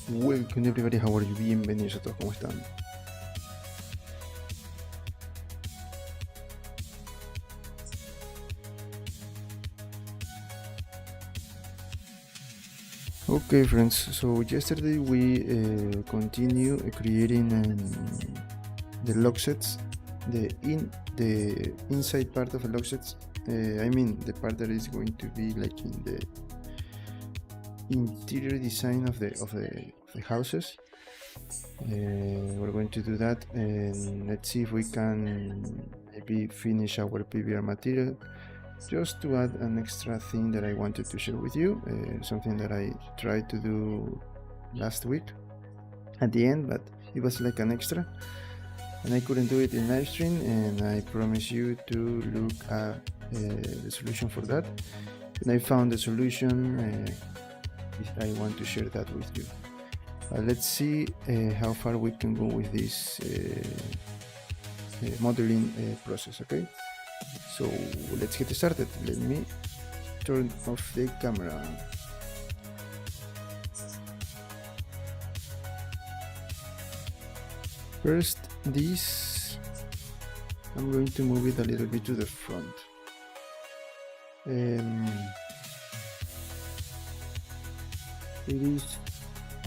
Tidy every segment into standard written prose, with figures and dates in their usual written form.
Welcome everybody, how are you? Bienvenidos a todos, ¿cómo están? Okay friends, so yesterday we continue creating the log sets, the inside part of the log sets. I mean the part that is going to be like in the interior design of the houses. We're going to do that, and let's see if we can maybe finish our PBR material. Just to add an extra thing that I wanted to share with you, something that I tried to do last week at the end, but it was like an extra and I couldn't do it in live stream, and I promise you to look at the solution for that. And I found the solution. I want to share that with you. Let's see how far we can go with this modeling process. Okay, so let's get started. Let me turn off the camera. First, this I'm going to move it a little bit to the front.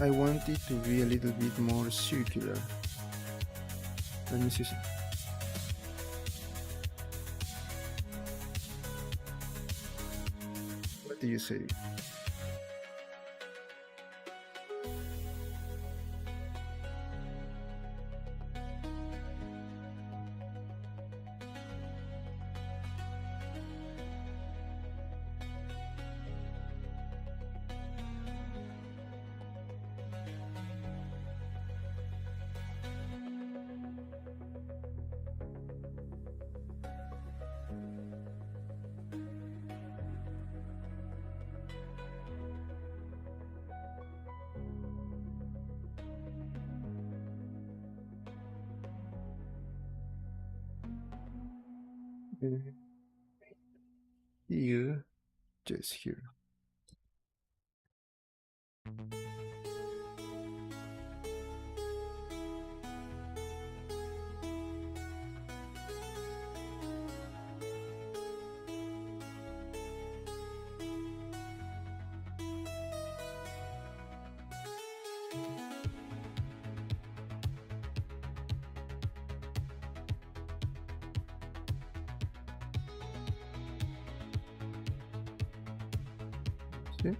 I want it to be a little bit more circular. Let me see. What do you say? Here, just here. See?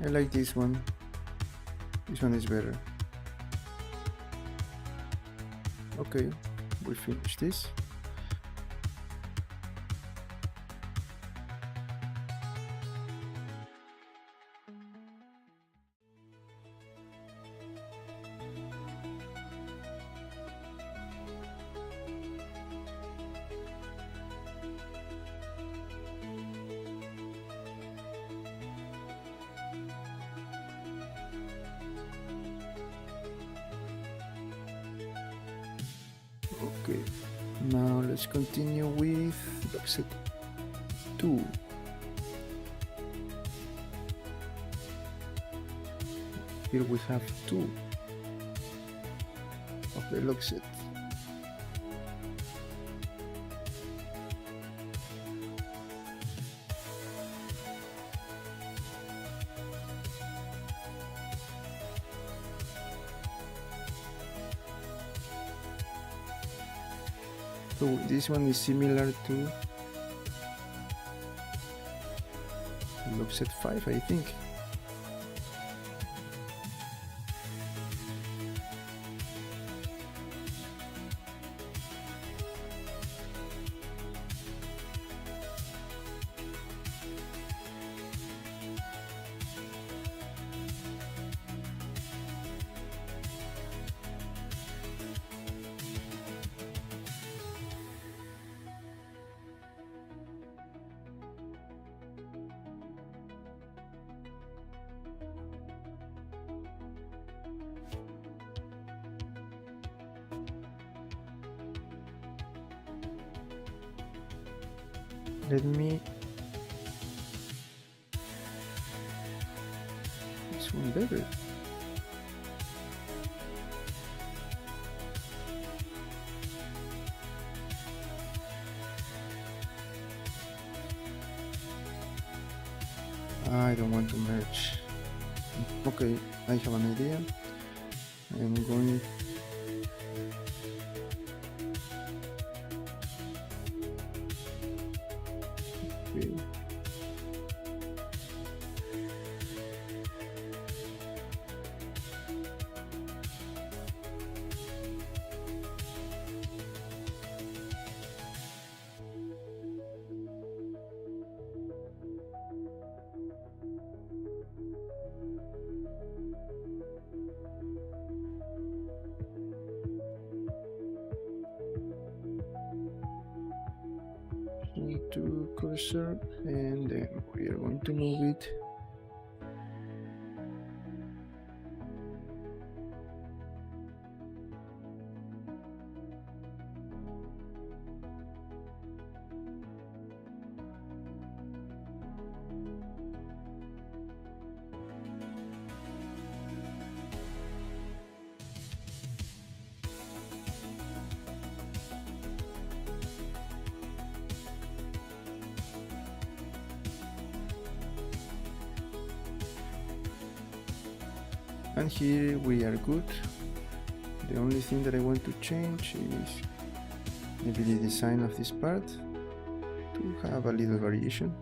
I like this one. This one is better. Okay, we finish this. Okay, now let's continue with offset 2. Here we have 2 of the lock set. So this one is similar to lock set 5, I think. Let me this one better. I don't want to merge. Okay, I have an idea. I'm going okay. To cursor, and then we are going to move it and here we are good. The only thing that I want to change is maybe the design of this part to have a little variation.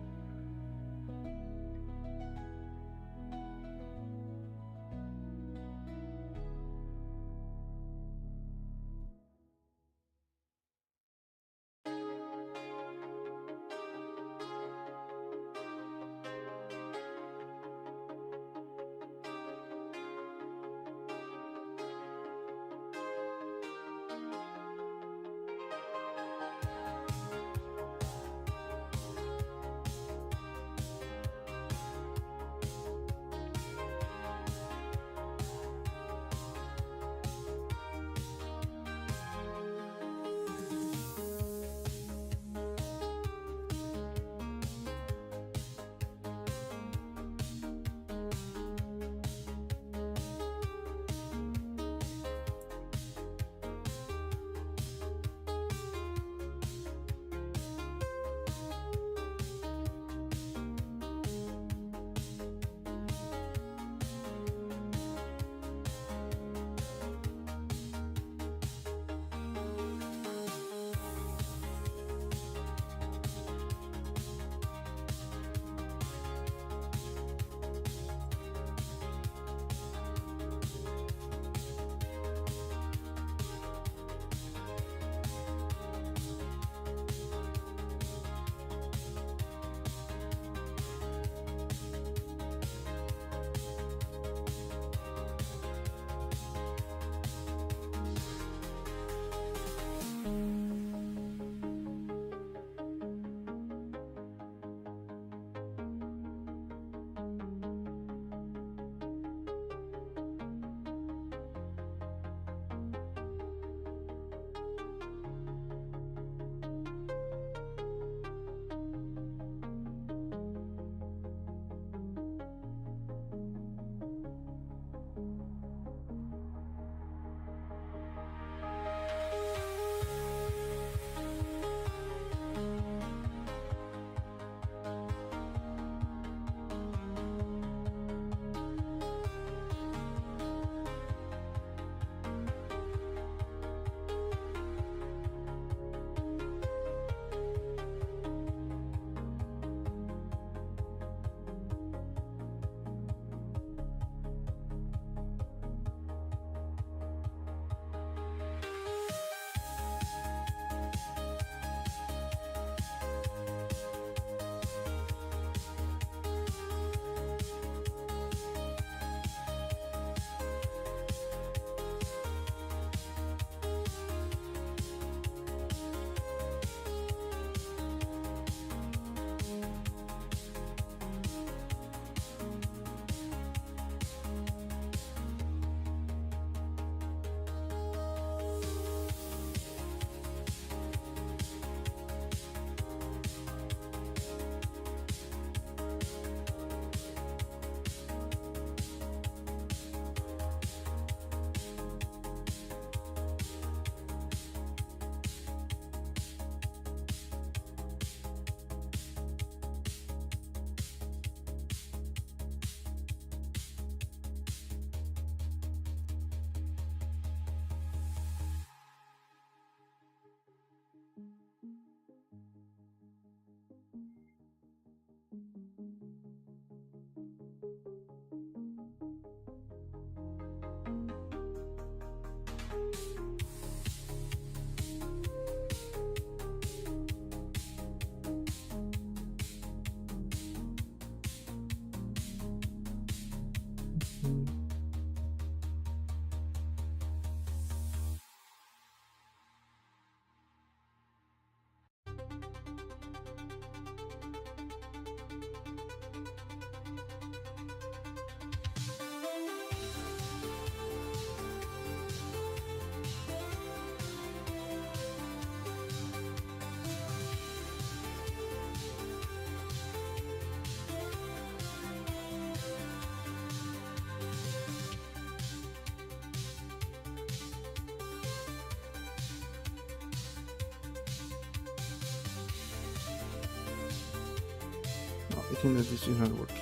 think that this is not working.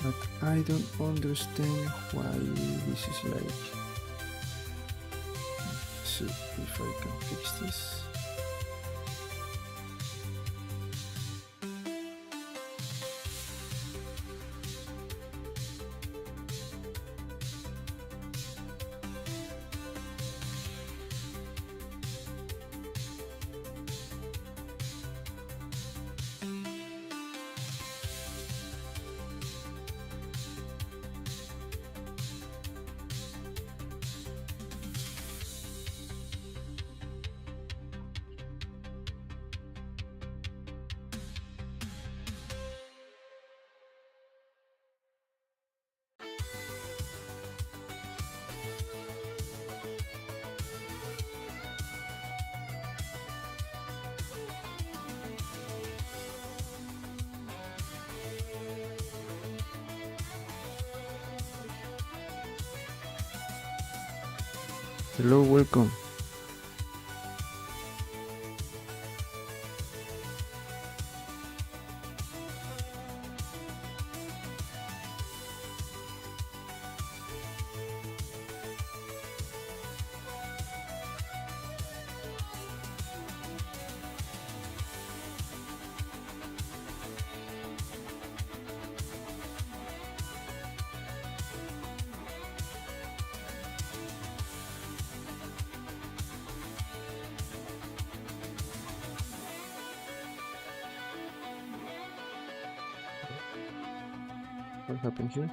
But I don't understand why this is like. Let's see if I can fix this. Hello, welcome. What happened here?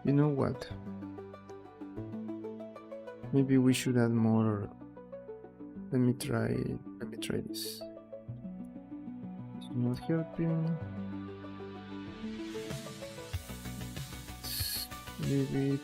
You know what? Maybe we should add more. Let me try this. It's not helping. Let's leave it.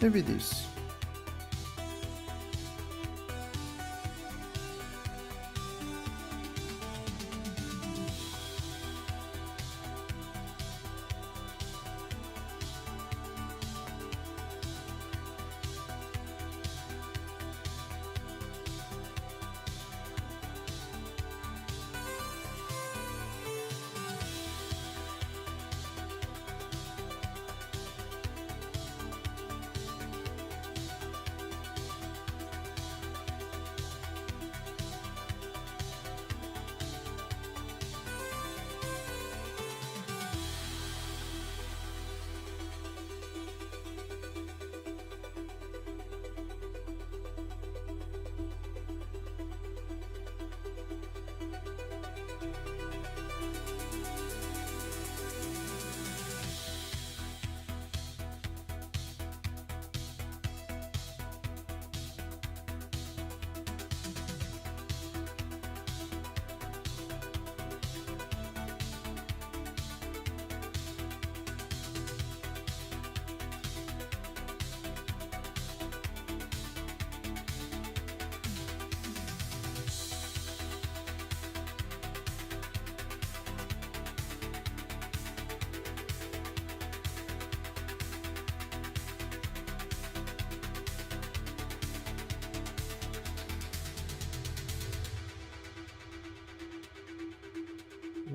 Maybe this.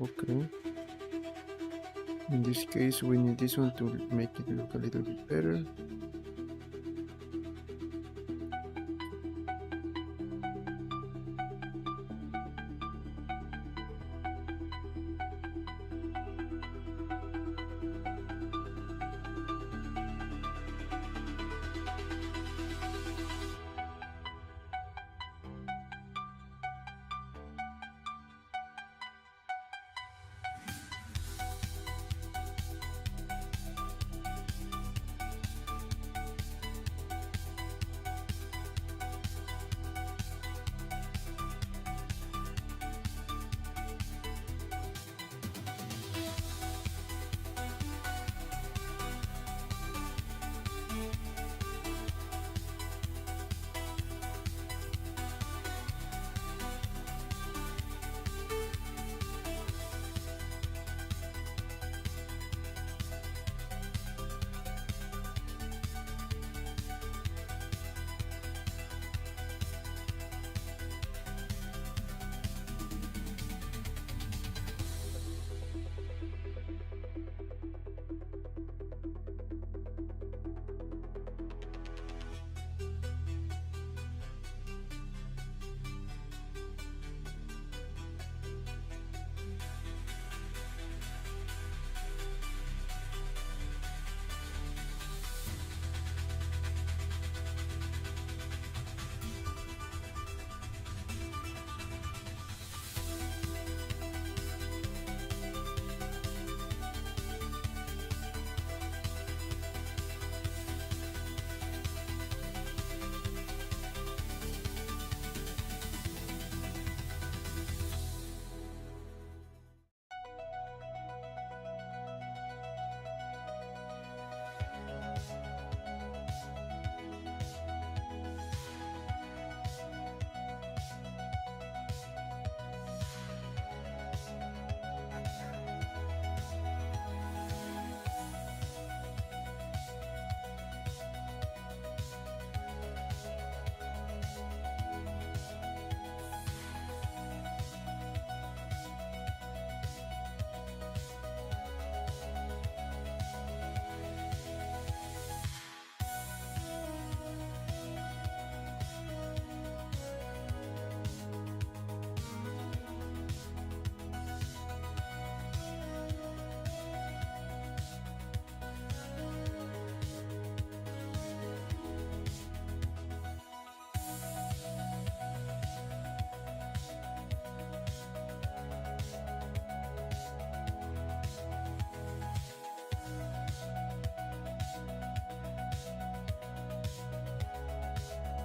Okay. In this case, we need this one to make it look a little bit better.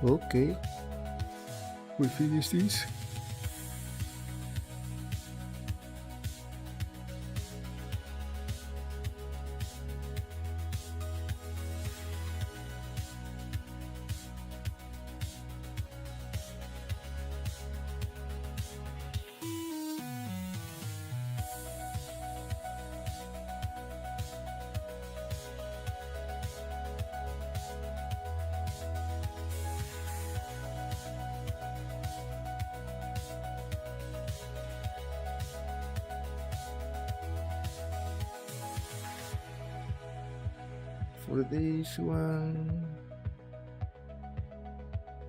Okay, we finish this. For this one,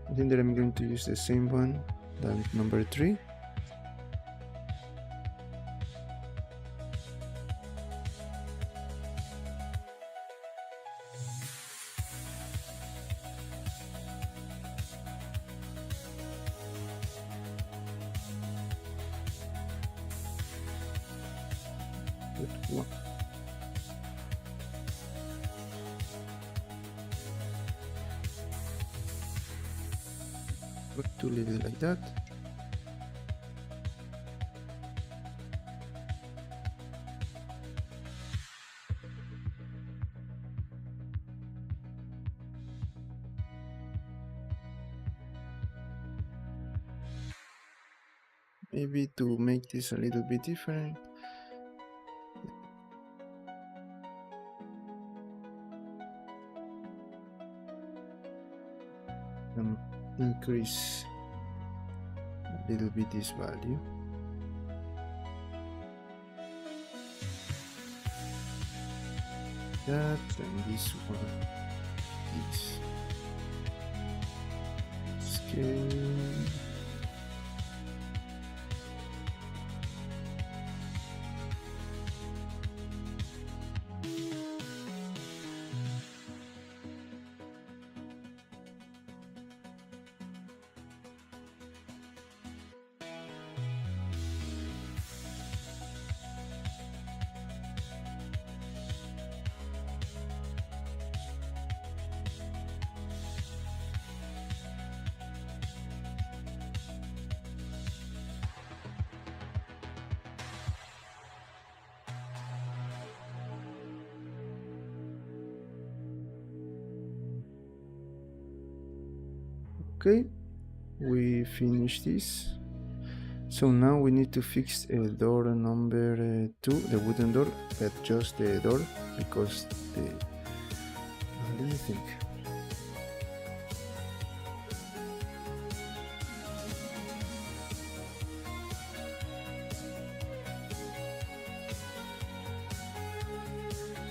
I think that I'm going to use the same one, than number 3. To leave it like that. Maybe to make this a little bit different, increase a little bit this value. That and this one, this scale. Okay, we finish this. So now we need to fix door number 2, the wooden door, but just the door, because the... let me think.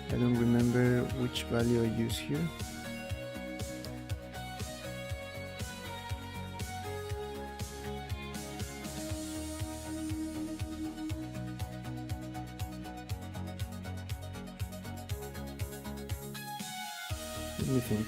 I don't remember which value I use here. Let me think.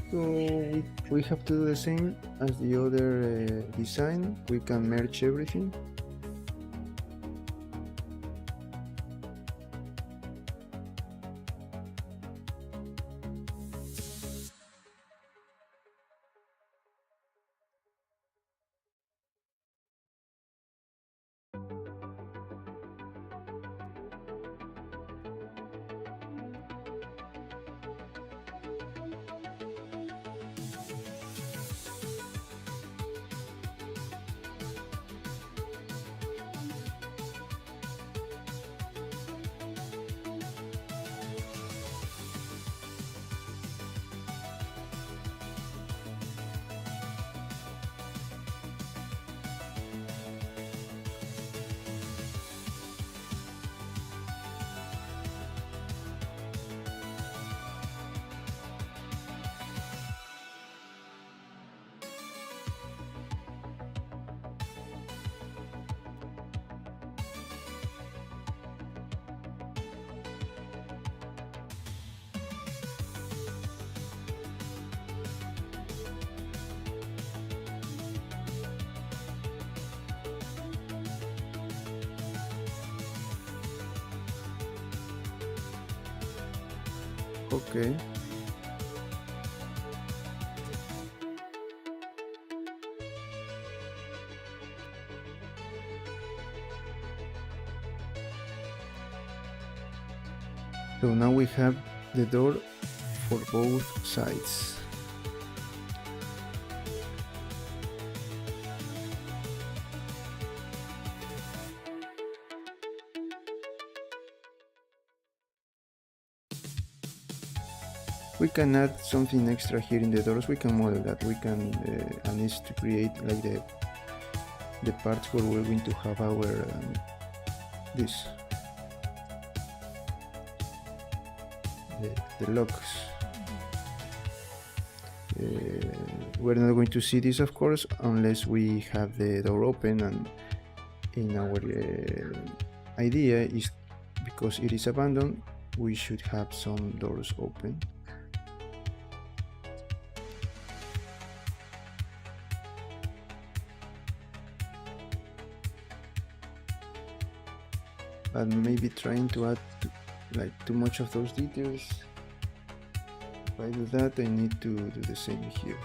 So we have to do the same as the other design. We can merge everything. Okay. So now we have the door for both sides. We can add something extra here in the doors. We can model that. We can and it's to create like the parts where we're going to have our this the locks. We're not going to see this, of course, unless we have the door open, and in our idea is because it is abandoned, we should have some doors open. But maybe trying to add like too much of those details. If I do that, I need to do the same here.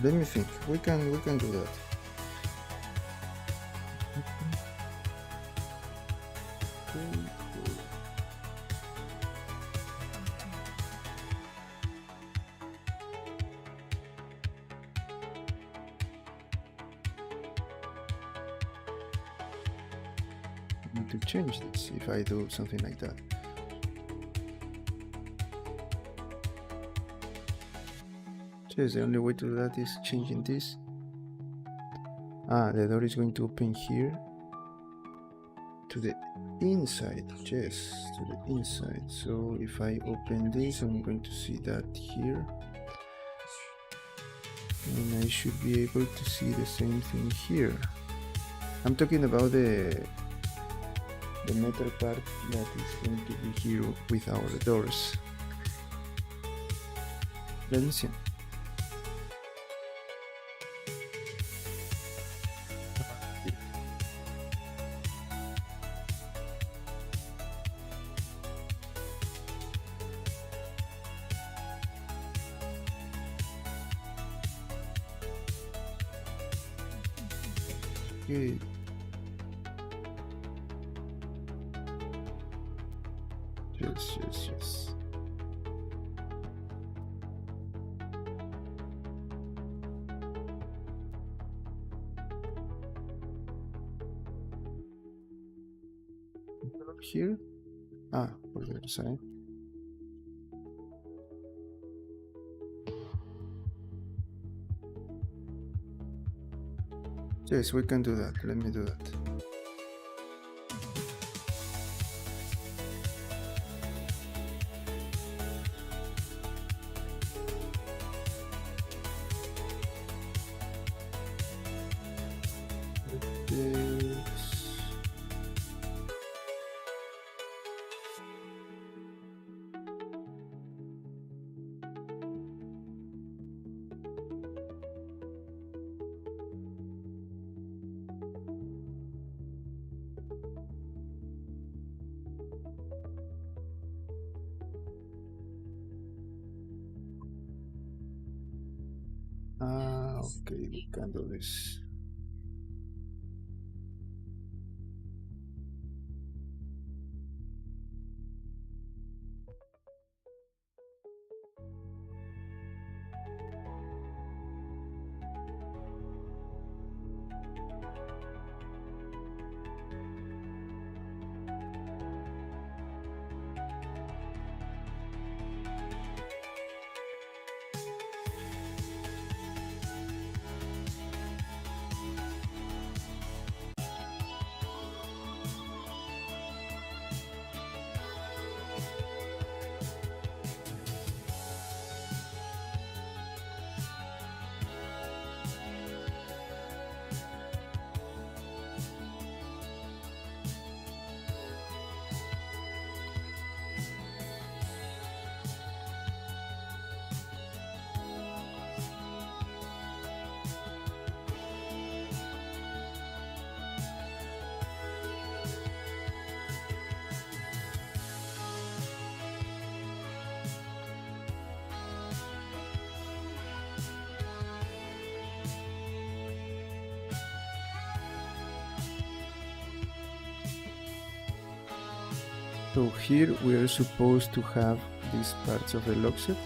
Let me think. We can do that. I need to change this if I do something like that. Yes, the only way to do that is changing this. The door is going to open here to the inside. Yes, to the inside. So if I open this, I'm going to see that here, and I should be able to see the same thing here. I'm talking about the metal part that is going to be here with our doors. Let me see. Okay. Yes. Here? For the other side. Yes, we can do that. Let me do that. Okay, we can do this. So here we are supposed to have these parts of the log set,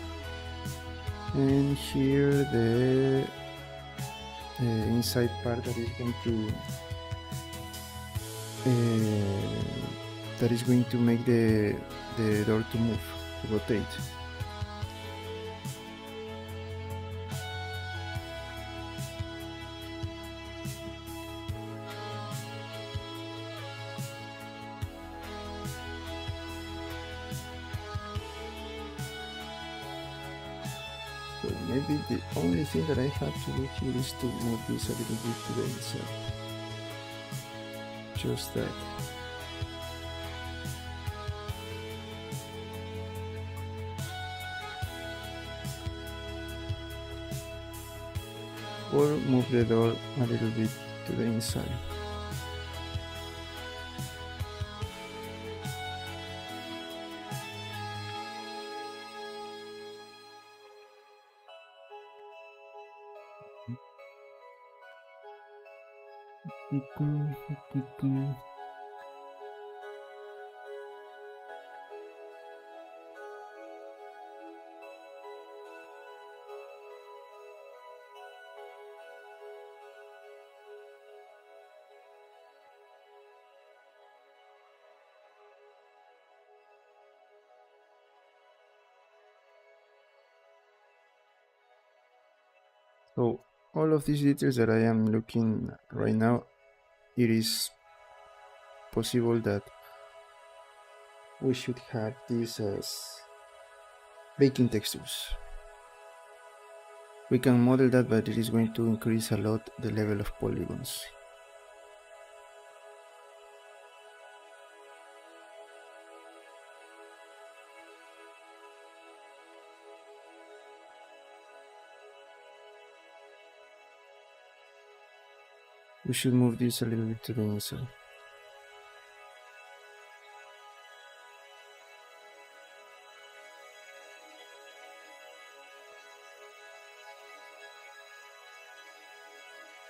and here the inside part that is going to make the door to move, to rotate. So maybe the only thing that I have to do here is to move this a little bit to the inside. Just that. Or move the door a little bit to the inside. So all of these details that I am looking right now, it is possible that we should have these as baking textures. We can model that, but it is going to increase a lot the level of polygons. We should move this a little bit to the inside.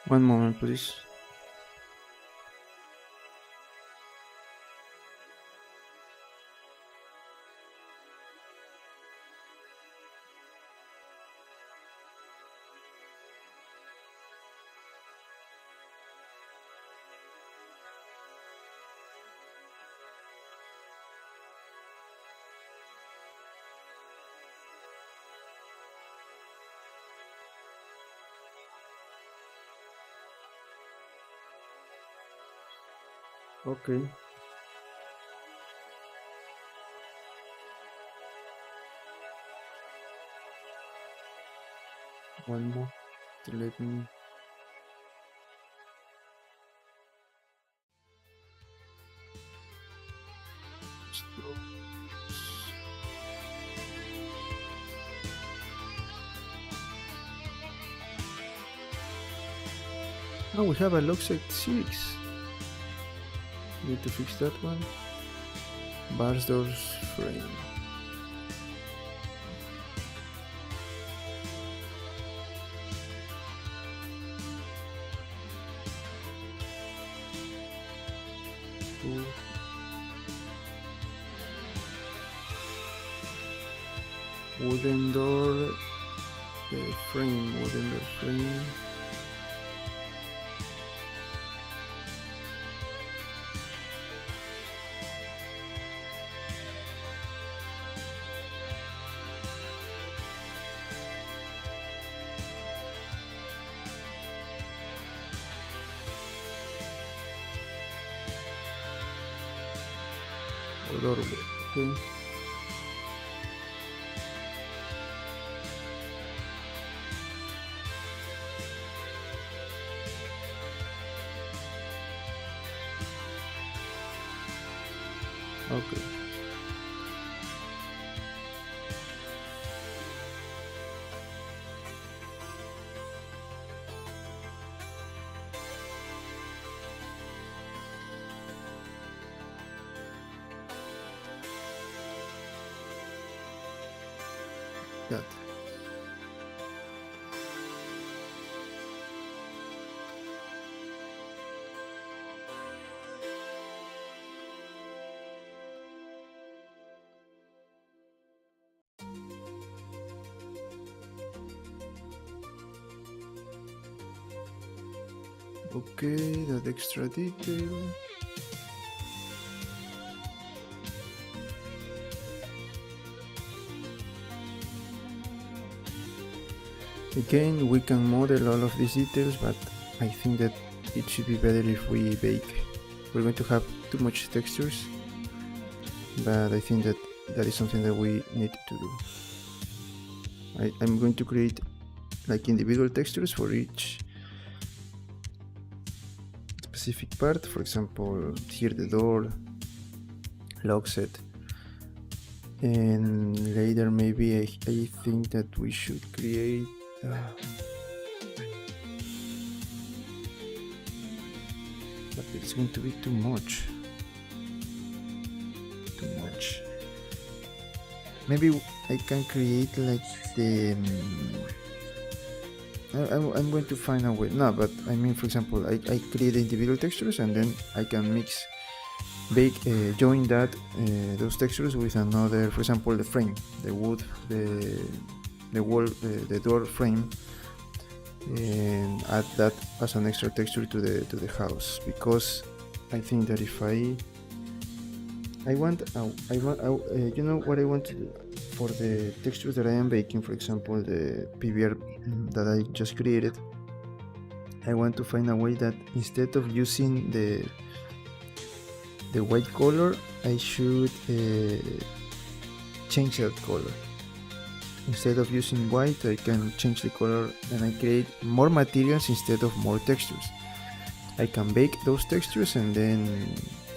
One moment, please. Okay. One more to let me. Oh, we have a log set 6. Need to fix that one. Bars doors frame. Two. Wooden door frame, wooden door frame. Or doorway, okay. Okay. That. Okay, that extra detail. Again, we can model all of these details, but I think that it should be better if we bake. We're going to have too much textures, but I think that that is something that we need to do. I'm going to create like individual textures for each specific part. For example, here the door, lock set, and later maybe I think that we should create but it's going to be too much. Maybe I can create like the I'm going to find a way. No, but I mean, for example, I create individual textures and then I can mix, join that those textures with another. For example, the frame, the wood, the wall, the door frame, and add that as an extra texture to the house. Because I think that if I want, you know what I want to do for the textures that I am baking. For example, the PBR that I just created, I want to find a way that instead of using the white color, I should change that color. Instead of using white, I can change the color and I create more materials instead of more textures. I can bake those textures and then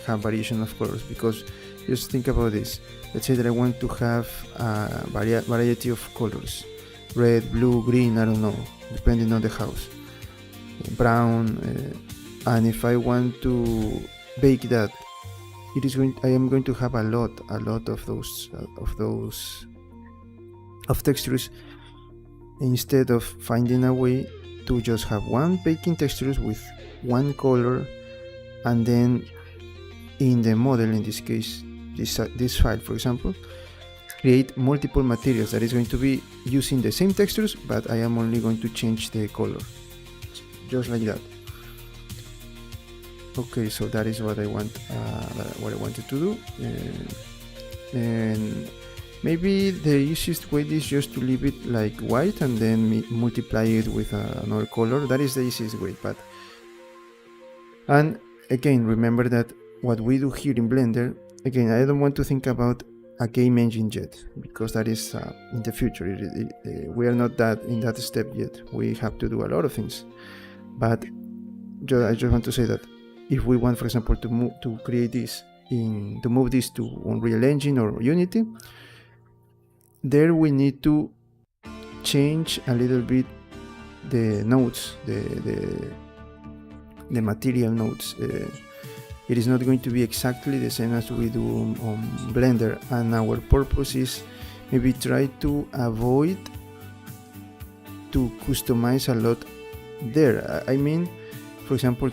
have variation of colors. Because just think about this. Let's say that I want to have a variety of colors: red, blue, green, I don't know, depending on the house, brown, and if I want to bake that, I am going to have a lot of those textures, instead of finding a way to just have one baking textures with one color, and then in the model, in this case this file, for example, create multiple materials that is going to be using the same textures, but I am only going to change the color, just like that. Okay, so that is what I want, what I wanted to do, and maybe the easiest way is just to leave it like white and then multiply it with another color. That is the easiest way. And again, remember that what we do here in Blender, again, I don't want to think about a game engine yet, because that is in the future. We are not in that step yet. We have to do a lot of things. But I just want to say that if we want, for example, to move this to Unreal Engine or Unity, there we need to change a little bit the nodes, the material nodes. It is not going to be exactly the same as we do on Blender, and our purpose is maybe try to avoid to customize a lot there. I mean, for example,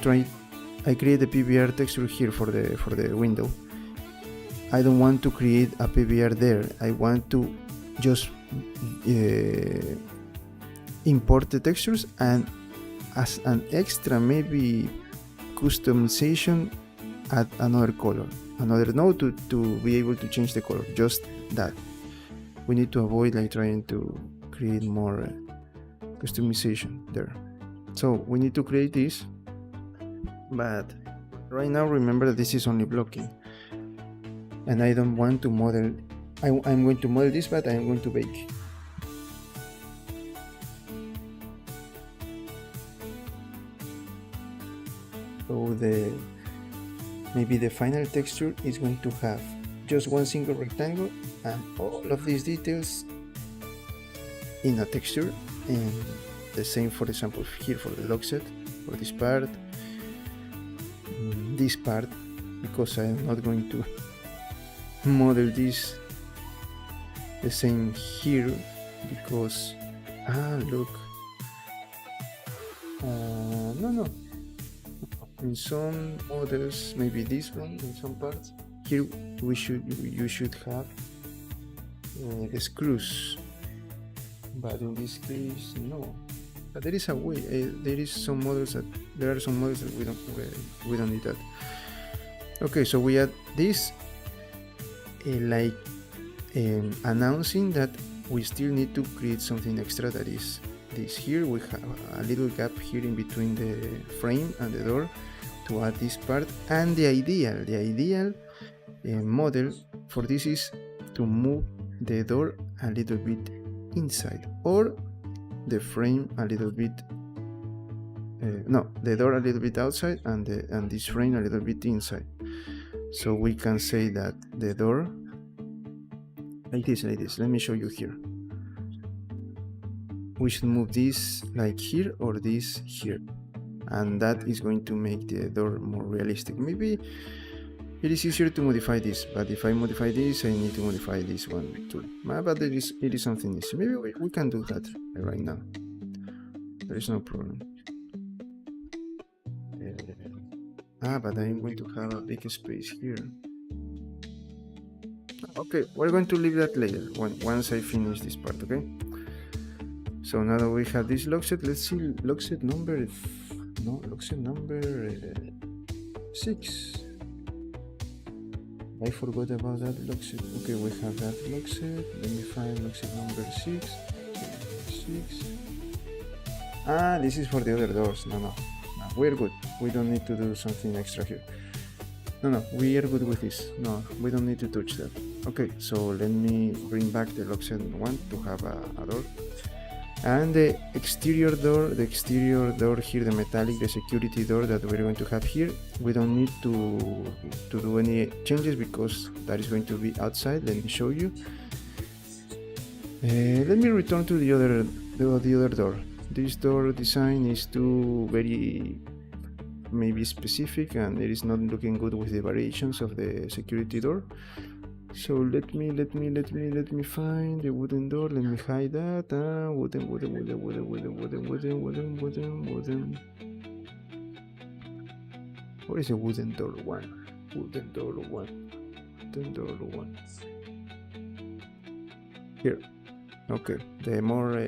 I create a PBR texture here for the window. I don't want to create a PBR there. I want to just import the textures, and as an extra maybe customization, add another color, another node to be able to change the color. Just that. We need to avoid like trying to create more customization there. So we need to create this, but right now remember that this is only blocking, and I don't want to model. I'm going to model this, but I'm going to bake. So maybe the final texture is going to have just one single rectangle and all of these details in a texture, and the same, for example, here for the lock set, for this part, because I am not going to model this the same here, because look, no, in some models, maybe this one, in some parts here you should have the screws, but in this case no, but there is a way. There are some models that we don't need that. Okay, so we add this, like announcing that we still need to create something extra, that is this here. We have a little gap here in between the frame and the door to add this part, and the ideal model for this is to move the door a little bit inside, or the frame a little bit the door a little bit outside, and this frame a little bit inside. So we can say that the door like this. Let me show you here. We should move this like here, or this here, and that is going to make the door more realistic. Maybe it is easier to modify this, but if I modify this, I need to modify this one too. But it is something easy. Maybe we can do that right now. There is no problem. But I'm going to have a big space here. Okay, we're going to leave that later once I finish this part, okay? So now that we have this log set, let's see log set number 6. I forgot about that log set. Okay, we have that log set. Let me find log set number 6. This is for the other doors. No, we're good. We don't need to do something extra here. No, we are good with this. No, we don't need to touch that. Okay, so let me bring back the log set 1 to have a door. And the exterior door here, the metallic, the security door that we're going to have here, we don't need to do any changes because that is going to be outside. Let me show you. Let me return to the other door. This door design is too very maybe specific, and it is not looking good with the variations of the security door. So let me find the wooden door. Let me hide that. Wooden. What is a wooden door 1? Wooden door 1. Here. Okay, the more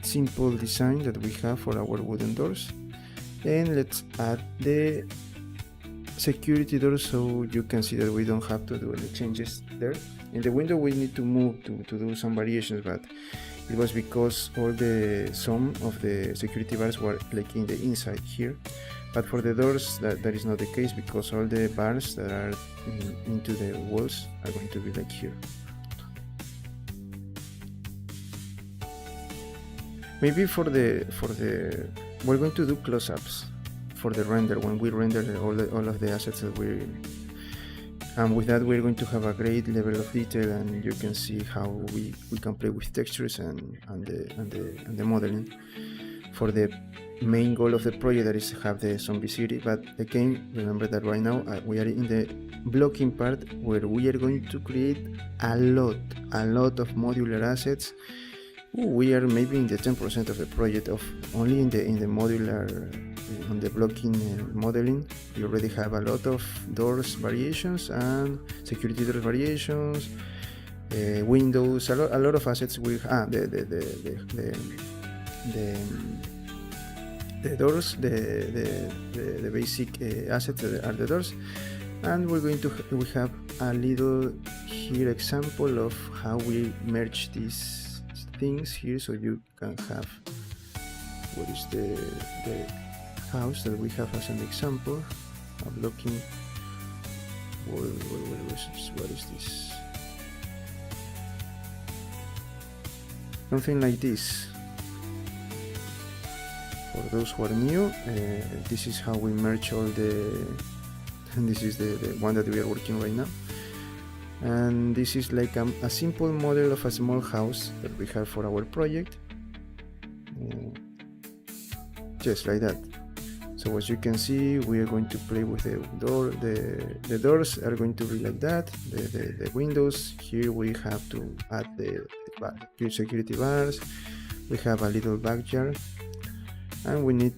simple design that we have for our wooden doors. And let's add the security door so you can see that we don't have to do any changes there. In the window we need to move to do some variations, but it was because all the sum of the security bars were like in the inside here. But for the doors that is not the case, because all the bars that are into the walls are going to be like here. Maybe for the we're going to do close-ups for the render when we render all of the assets that and with that we're going to have a great level of detail, and you can see how we can play with textures and the modeling for the main goal of the project, that is to have the zombie city. But again, remember that right now we are in the blocking part where we are going to create a lot of modular assets. We are maybe in the 10% of the project of only in the modular, on the blocking modeling. We already have a lot of doors variations and security door variations, windows, a lot of assets. We the doors, the basic assets that are the doors, and we have a little here example of how we merge these things here, so you can have what is the house that we have as an example of looking. What is this? Something like this. For those who are new, this is how we merge all the. And this is the one that we are working right now. And this is like a simple model of a small house that we have for our project, just like that. So as you can see, we are going to play with the door. The doors are going to be like that. The windows here, we have to add the security bars. We have a little backyard, and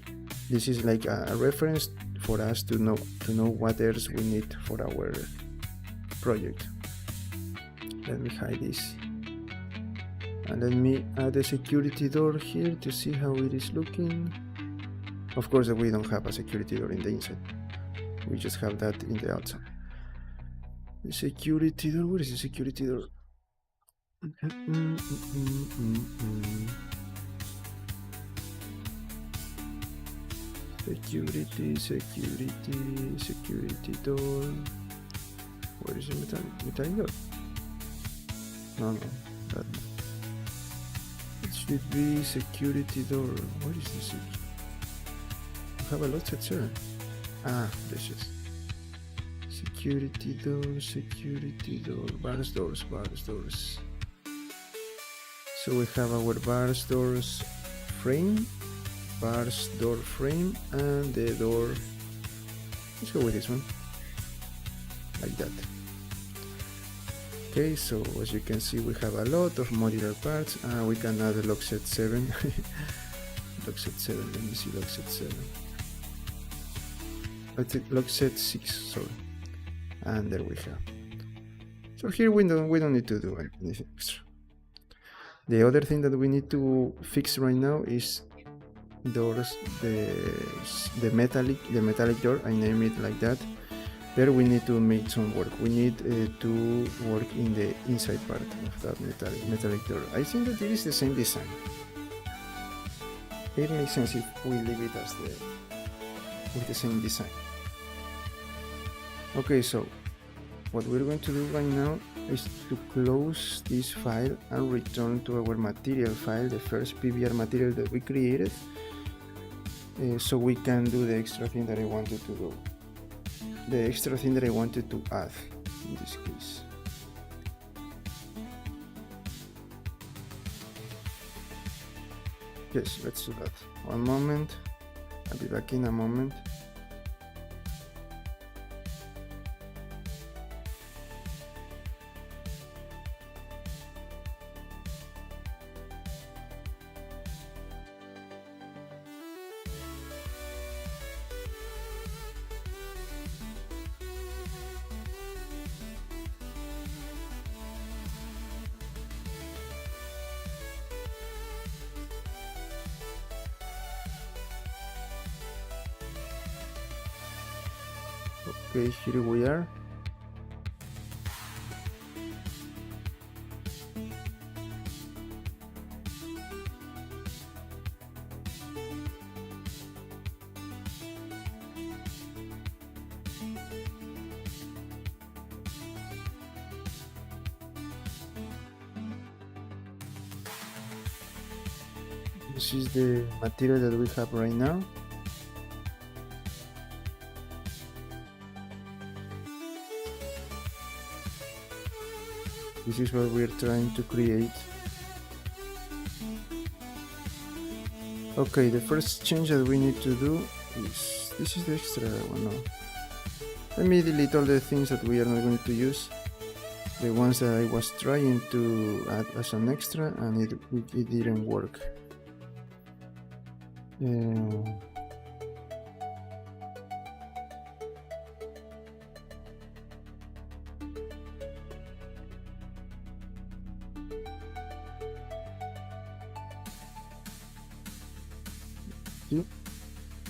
this is like a reference for us to know what else we need for our project. Let me hide this. And let me add a security door here to see how it is looking. Of course, we don't have a security door in the inside. We just have that in the outside. The security door, where is the security door? Security door. Where is the metallic door? No, that one. It should be security door. Where is the security? I have a lot of here. Ah, this is security door, bars doors. So we have our bars doors frame, bars door frame, and the door. Let's go with this one, like that. Okay, so as you can see, we have a lot of modular parts. We can add a lock set 7. Lock set 7, let me see, lock set 7. Lock set 6, sorry. And there we have. So here we don't need to do anything extra. The other thing that we need to fix right now is doors, the metallic door. I name it like that. There we need to make some work. We need to work in the inside part of that metallic door. I think that it is the same design. It makes sense if we leave it as with the same design. Okay, so what we're going to do right now is to close this file and return to our material file, the first PBR material that we created, so we can do the extra thing that I wanted to do. The extra thing that I wanted to add in this case. Yes, let's do that. One moment. I'll be back in a moment. Okay, here we are. This is the material that we have right now. This is what we're trying to create. Okay, the first change that we need to do is, this is the extra one now. Let me delete all the things that we are not going to use. The ones that I was trying to add as an extra and it didn't work.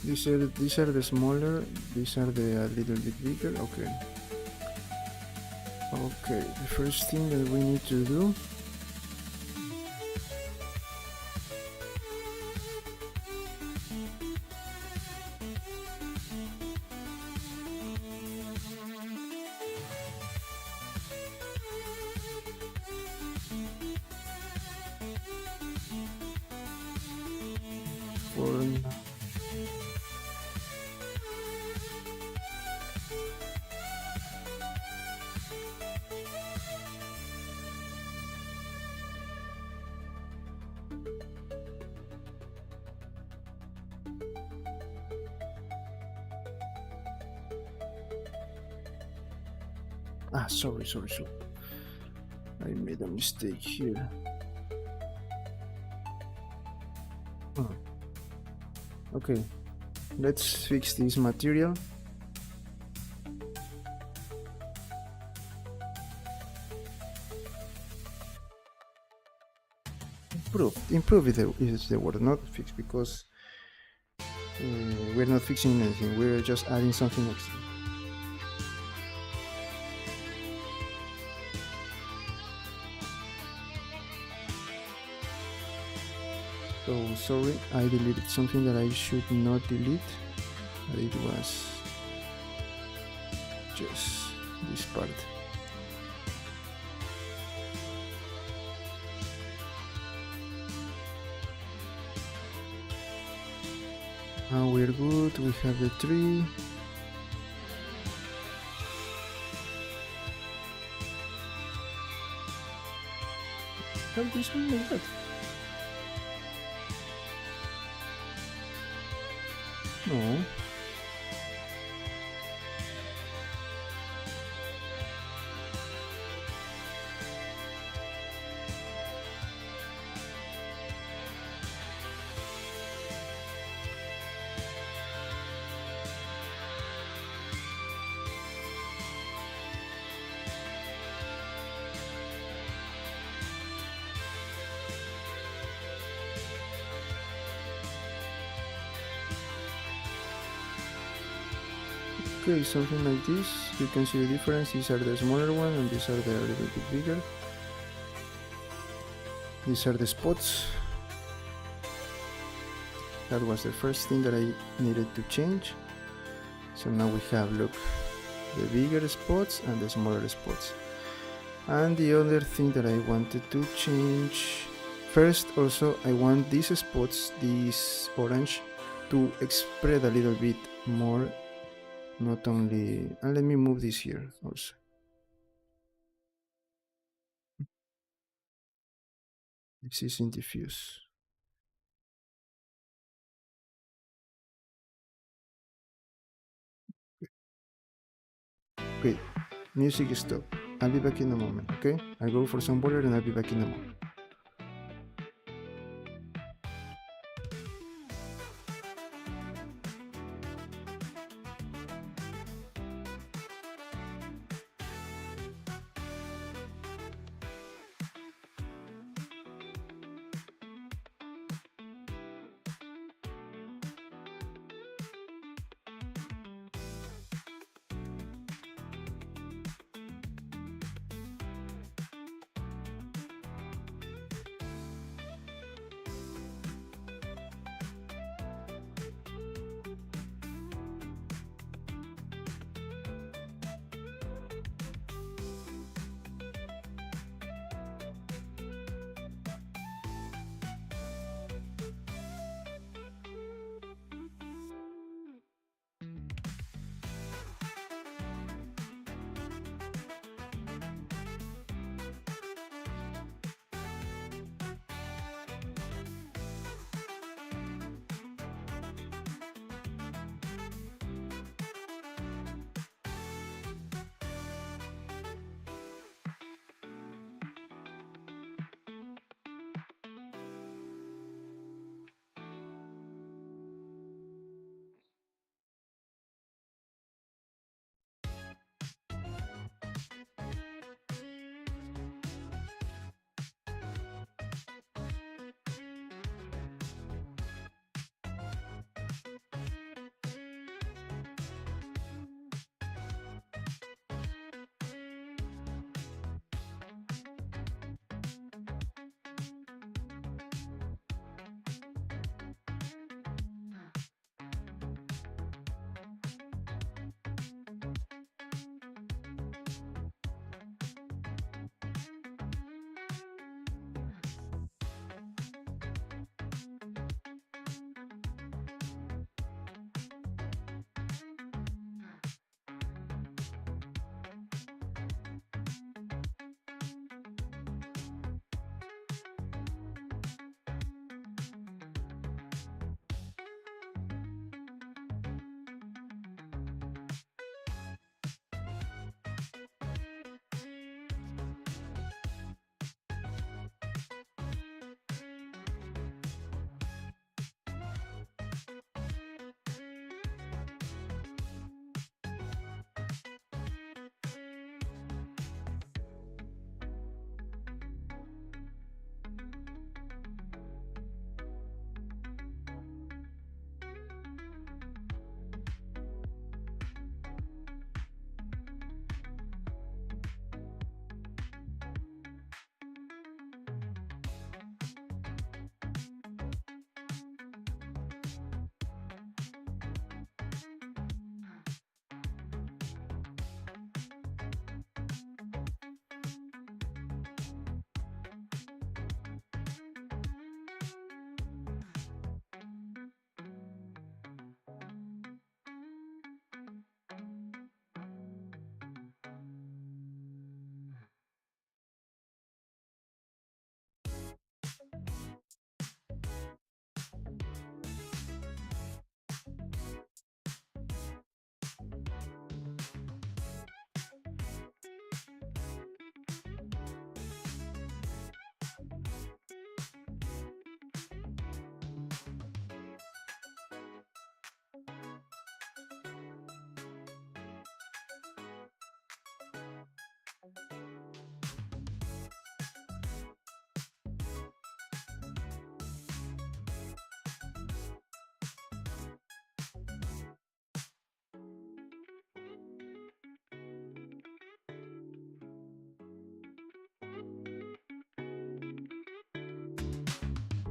These are the smaller, these are the a little bit bigger. Okay, the first thing that we need to do sorry. I made a mistake here. Okay, let's fix this material. Improve is the word, not fix, because we're not fixing anything. We're just adding something extra. So sorry, I deleted something that I should not delete. But it was just this part. Now we're good. We have the tree. Have this one like that. No. Okay, something like this. You can see the difference. These are the smaller one and these are the a little bit bigger. These are the spots. That was the first thing that I needed to change. So now we have, look, the bigger spots and the smaller spots. And the other thing that I wanted to change, first also I want these spots, this orange, to spread a little bit more. Not only, and let me move this here also. This is in diffuse. Okay, music stop. I'll be back in a moment, okay? I'll go for some water and I'll be back in a moment.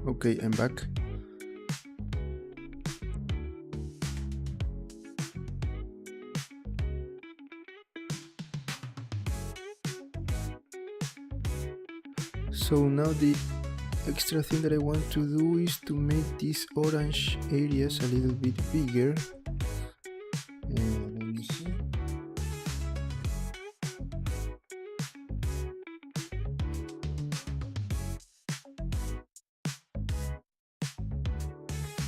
Okay, I'm back. So now the extra thing that I want to do is to make these orange areas a little bit bigger. Let me see.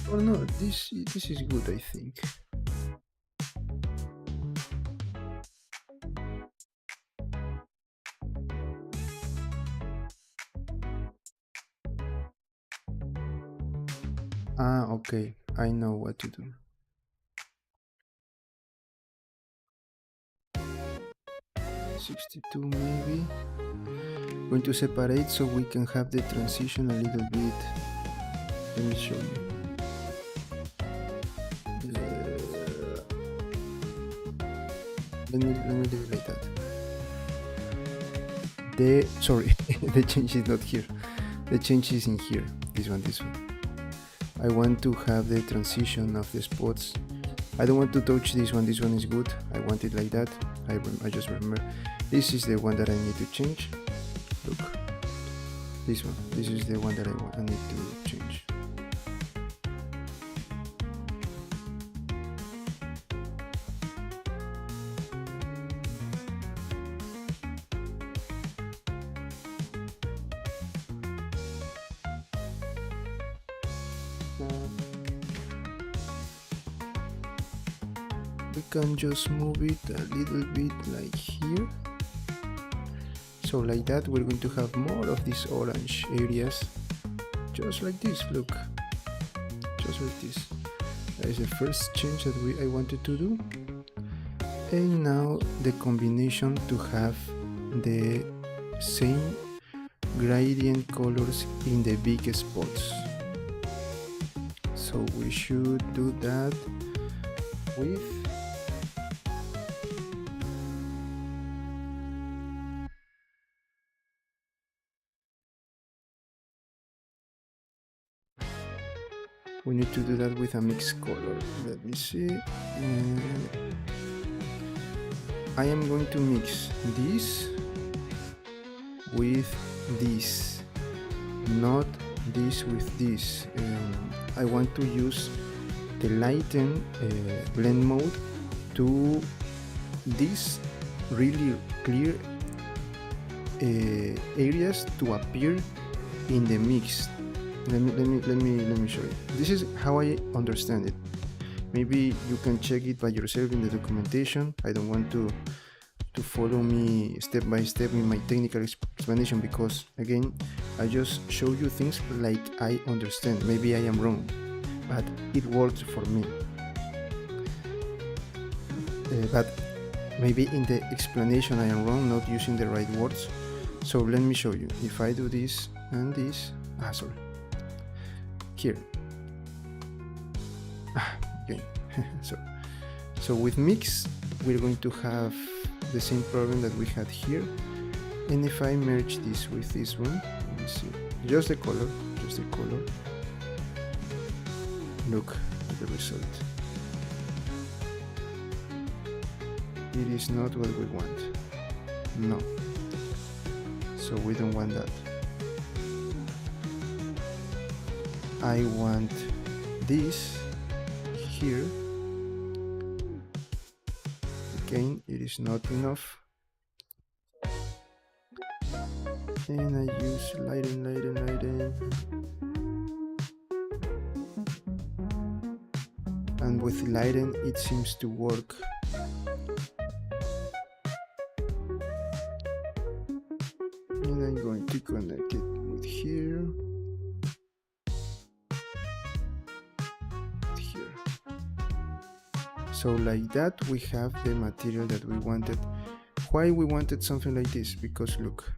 Oh no, this is good, I think. Ah, okay, I know what to do. $62 maybe. Going to separate so we can have the transition a little bit. Let me show you. Let me do it like that. The change is not here. The change is in here. This one. I want to have the transition of the spots. I don't want to touch this one. This one is good. I want it like that. I just remember. This is the one that I need to change. Look. This one. This is the one that I need to change. We can just move it a little bit like here. So like that we're going to have more of these orange areas, just like this. Look, just like this. That is the first change that I wanted to do. And now the combination to have the same gradient colors in the big spots. So we should do that with we need to do that with a mixed color. Let me see. I am going to mix this with this, not this with this. I want to use the lighten blend mode to this really clear areas to appear in the mix. Let me show you. This is how I understand it. Maybe you can check it by yourself in the documentation. I don't want to follow me step by step in my technical explanation, because again I just show you things like I understand. Maybe I am wrong, but it works for me. But maybe in the explanation I am wrong, not using the right words. So let me show you. If I do this and this, sorry, here, okay. so with mix we're going to have the same problem that we had here. And if I merge this with this one, let me see, just the color, look at the result. It is not what we want. No. So we don't want that. I want this here. Again, it is not enough. And I use lighten. And with lighten it seems to work. And I'm going to connect it with here. So like that we have the material that we wanted. Why we wanted something like this? Because look,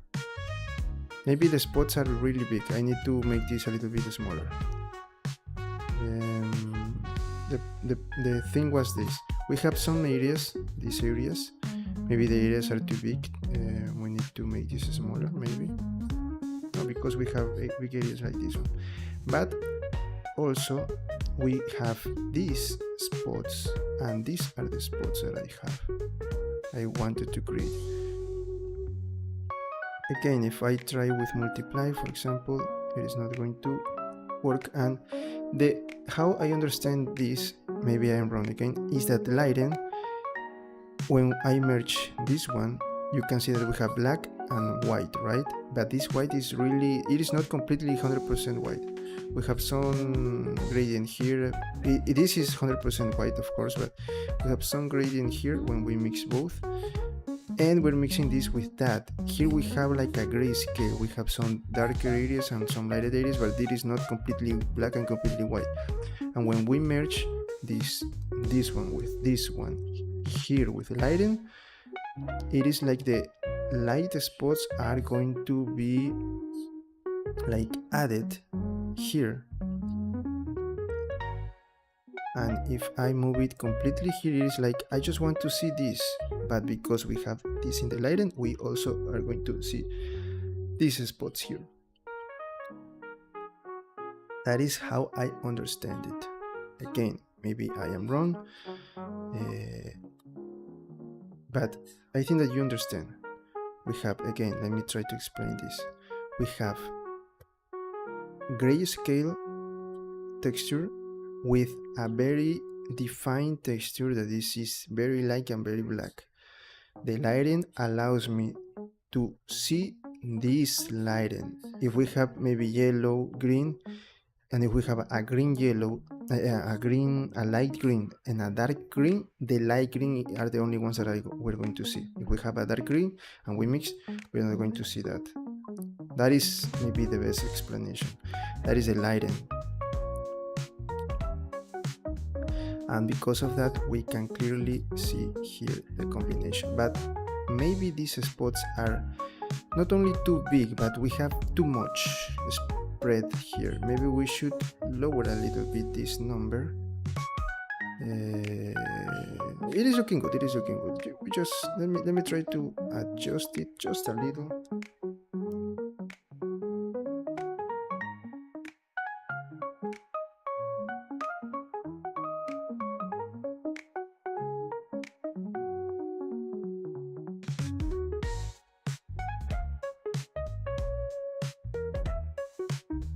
maybe the spots are really big. I need to make this a little bit smaller. The thing was this. We have some areas, these areas, maybe the areas are too big. We need to make this smaller, maybe. No, because we have big areas like this one. But also we have these spots, and these are the spots that I wanted to create. Again, if I try with multiply, for example, it is not going to work. And how I understand this, maybe I am wrong again, is that lighten, when I merge this one, you can see that we have black and white, right? But this white is really, it is not completely 100% white. We have some gradient here. This is 100% white, of course, but we have some gradient here when we mix both. And we're mixing this with that. Here we have like a gray scale. We have some darker areas and some lighter areas, but it is not completely black and completely white. And when we merge this one with this one here with lighten, it is like the light spots are going to be like added here. And if I move it completely here, it is like I just want to see this, but because we have this in the lighten, we also are going to see these spots here. That is how I understand it. Again, maybe I am wrong, but I think that you understand. We have, again, let me try to explain this. We have grayscale texture with a very defined texture that this is very light and very black. The lighting allows me to see this lighting. If we have maybe yellow, green, and if we have a green yellow, a light green and a dark green, the light green are the only ones that we're going to see. If we have a dark green and we mix, we're not going to see that. That is maybe the best explanation. That is the lighting. And because of that, we can clearly see here the combination. But maybe these spots are not only too big, but we have too much spread here. Maybe we should lower a little bit this number. It is looking good. It is looking good. We just let me try to adjust it just a little.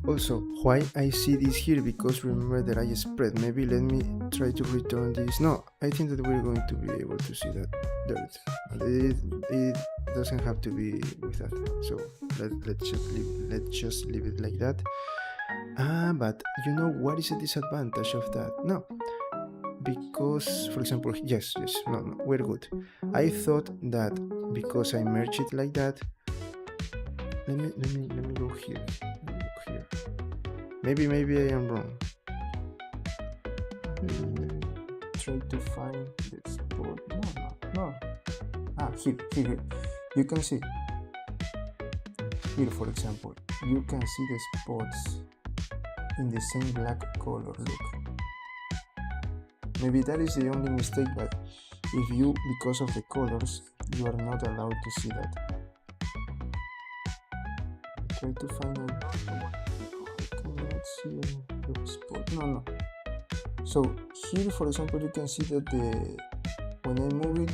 Also, why I see this here, because remember that I spread. Maybe let me try to return this. No, I think that we're going to be able to see that dirt. It doesn't have to be with that. So let's just leave it like that. But you know what is the disadvantage of that? No, because for example, yes, no, we're good. I thought that because I merged it like that. Let me go here. Maybe I am wrong. Try to find the spot. No. Here. You can see. Here, for example, you can see the spots in the same black color. Look. Maybe that is the only mistake, but if you, because of the colors, you are not allowed to see that. Try to find a see the spot. No. So here, for example, you can see that when I move it,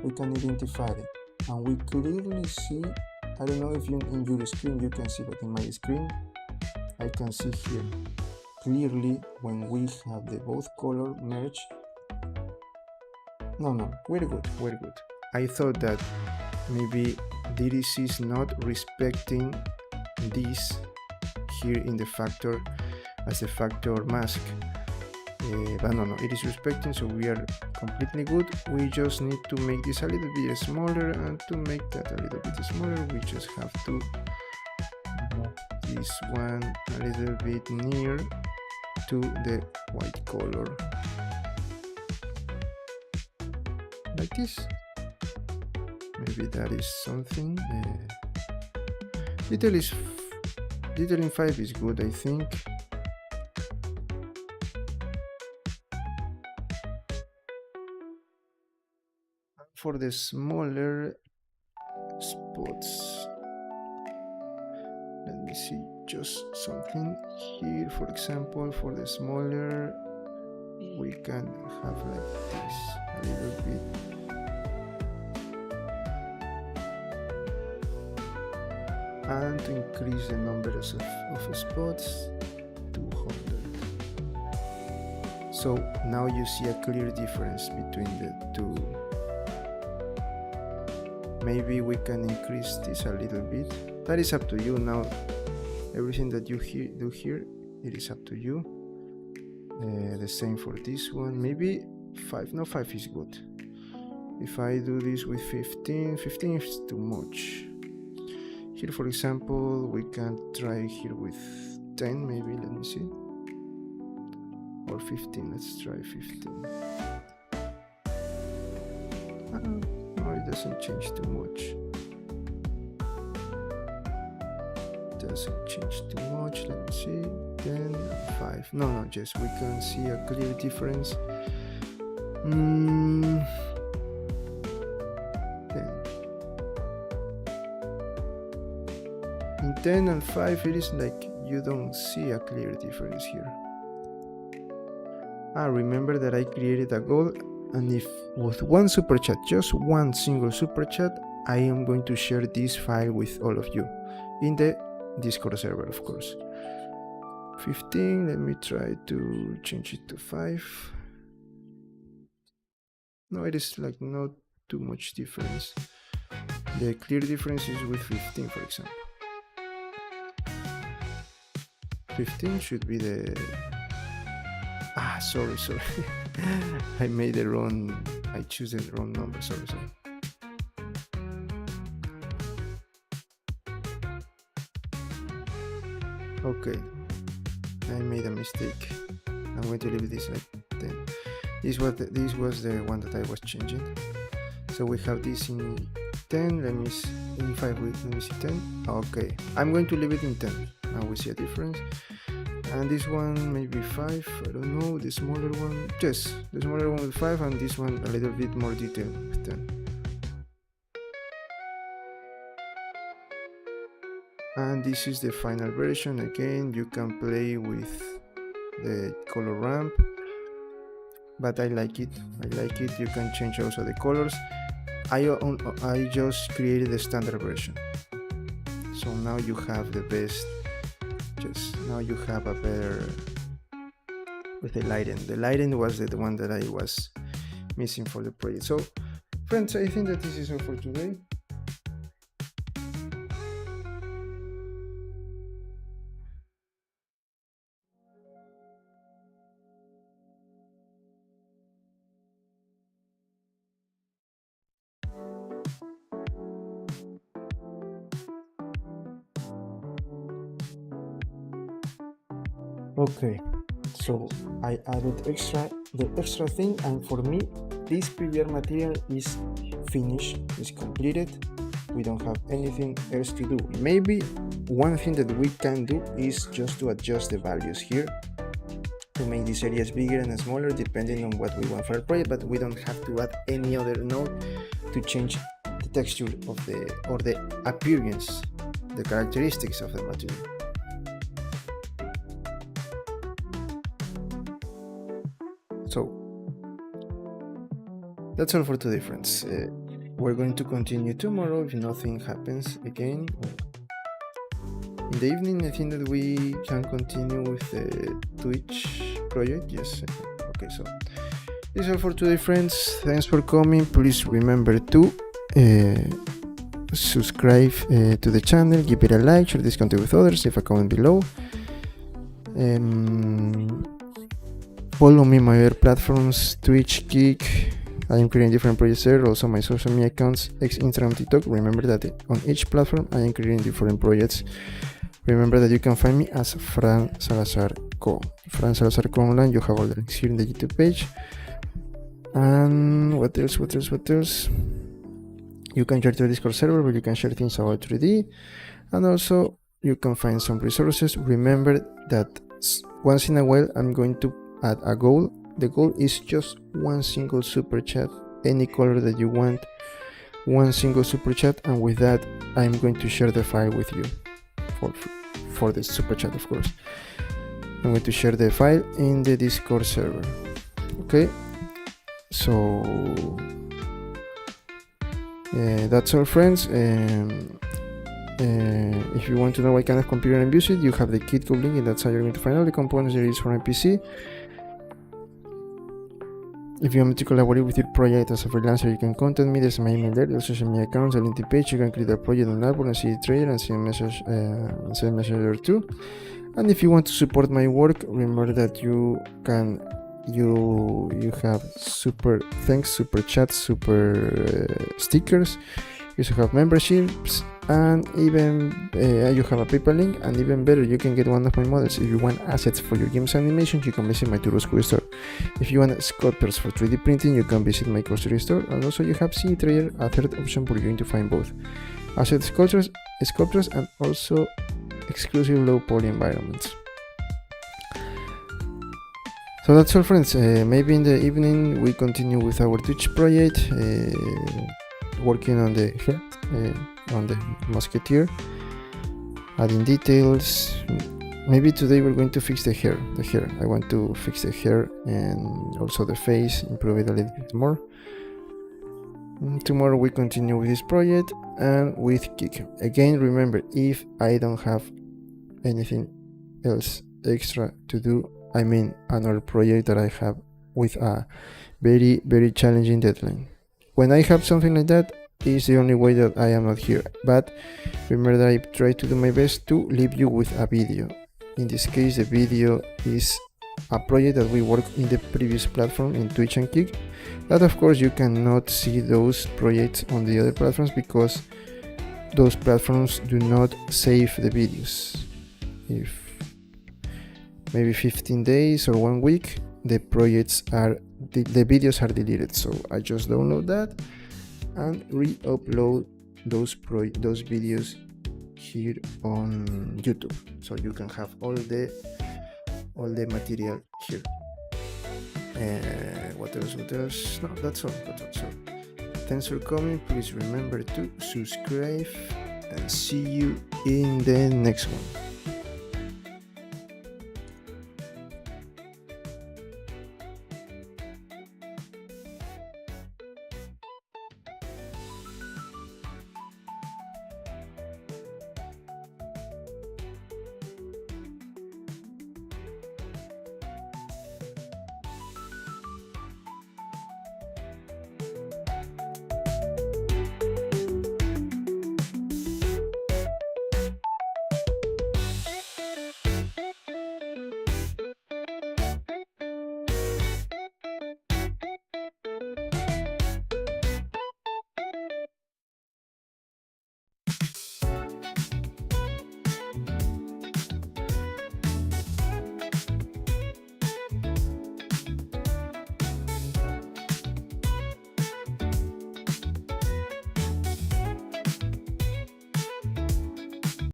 we can identify it, and we clearly see. I don't know if in your screen you can see, but in my screen, I can see here clearly when we have the both color merge. No, we're good. I thought that maybe this is not respecting this here in the factor as a factor mask, but no, it is respecting, so we are completely good. We just need to make this a little bit smaller, and to make that a little bit smaller, we just have to move this one a little bit near to the white color, like this. Maybe that is something. Detailing 5 is good, I think. For the smaller spots, let me see just something here. For example, for the smaller, we can have like this a little bit. And to increase the numbers of spots, 200. So now you see a clear difference between the two. Maybe we can increase this a little bit. That is up to you now. Everything that you do here, it is up to you. The same for this one. Maybe 5. No, 5 is good. If I do this with 15 is too much. Here, for example, we can try here with 10, maybe. Let me see. Or 15. Let's try 15. No, it doesn't change too much. Doesn't change too much. Let me see. 10, 5. No, just we can see a clear difference. 10. In 10 and 5, it is like you don't see a clear difference here. Remember that I created a goal, and if with one super chat, just one single super chat, I am going to share this file with all of you in the Discord server, of course. 15, let me try to change it to 5. No, it is like not too much difference. The clear difference is with 15, for example. 15 should be the... sorry. I made the wrong... I choose the wrong number, sorry. Okay, I made a mistake. I'm going to leave this like 10. This was the one that I was changing. So we have this in 10. Let me see, in 5. Let me see 10. Okay, I'm going to leave it in 10. Now we see a difference. And this one maybe 5. I don't know. The smaller one, yes, the smaller one with 5, and this one a little bit more detailed with 10. And this is the final version. Again, you can play with the color ramp, but I like it. You can change also the colors. I just created the standard version, so now you have the best. Now you have a better with the lighting. The lighting was the one that I was missing for the project. So friends, I think that this is all for today. Okay, so I added the extra thing, and for me this PBR material is finished, is completed. We don't have anything else to do. Maybe one thing that we can do is just to adjust the values here to make these areas bigger and smaller depending on what we want for our project, but we don't have to add any other node to change the texture of the appearance, the characteristics of the material. So that's all for today, friends. We're going to continue tomorrow if nothing happens again. In the evening, I think that we can continue with the Twitch project. Yes. Okay, so this is all for today, friends. Thanks for coming. Please remember to subscribe to the channel, give it a like, share this content with others, leave a comment below. Follow me on my other platforms, Twitch, Geek. I am creating different projects there. Also my social media accounts, Instagram, TikTok. Remember that on each platform I am creating different projects. Remember that you can find me as Fran Salazar Co. Fran Salazar Co online. You have all the links here in the YouTube page. And what else? You can share to the Discord server where you can share things about 3D. And also you can find some resources. Remember that once in a while I'm going to add a goal. The goal is just one single super chat, any color that you want, one single super chat, and with that I'm going to share the file with you for the super chat, of course. I'm going to share the file in the Discord server. Okay, so that's all, friends. If you want to know what kind of computer I'm using, you have the GitHub link, and that's how you're going to find all the components there is for my PC. If you want me to collaborate with your project as a freelancer, you can contact me. There's my email there. There's social media accounts, a LinkedIn page. You can create a project on Upwork and see it trader and send a message there too. And if you want to support my work, remember that you have super thanks, super chats, super stickers. You also have memberships, and even you have a PayPal link, and even better, you can get one of my models. If you want assets for your games and animations, you can visit my Turoscuro store. If you want sculptures for 3D printing, you can visit my grocery store, and also you have CE Trader, a third option for you to find both asset sculptures, and also exclusive low poly environments. So that's all, friends. Maybe in the evening we continue with our Twitch project, working on the head, on the musketeer, adding details. Maybe today we're going to fix the hair. I want to fix the hair and also the face, improve it a little bit more. Tomorrow we continue with this project and with Kik. Again, remember, if I don't have anything else extra to do, I mean another project that I have with a very, very challenging deadline. When I have something like that, is the only way that I am not here. But remember that I try to do my best to leave you with a video. In this case, the video is a project that we worked in the previous platform in Twitch and Kik. That of course you cannot see those projects on the other platforms because those platforms do not save the videos. If maybe 15 days or 1 week, the videos are deleted. So I just download that and re-upload those videos here on YouTube, so you can have all the material here. What else? No, that's all. So thanks for coming. Please remember to subscribe and see you in the next one.